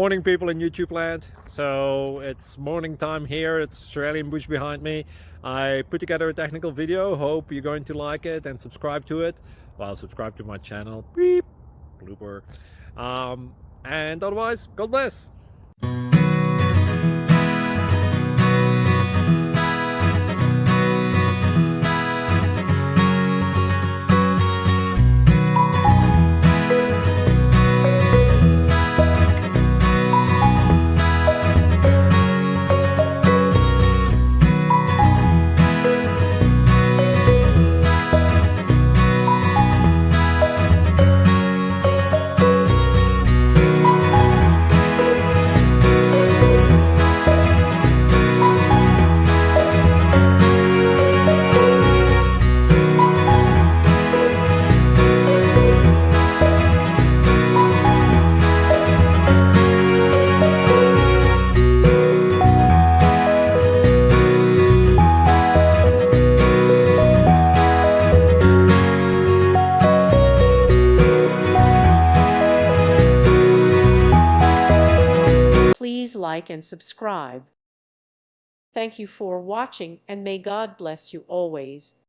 Morning people in YouTube land. So it's morning time here. It's Australian bush behind me. I put together a technical video. Hope you're going to like it and subscribe to it. Well, subscribe to my channel. Beep. Blooper. And otherwise, God bless. Please like and subscribe. Thank you for watching, and may God bless you always.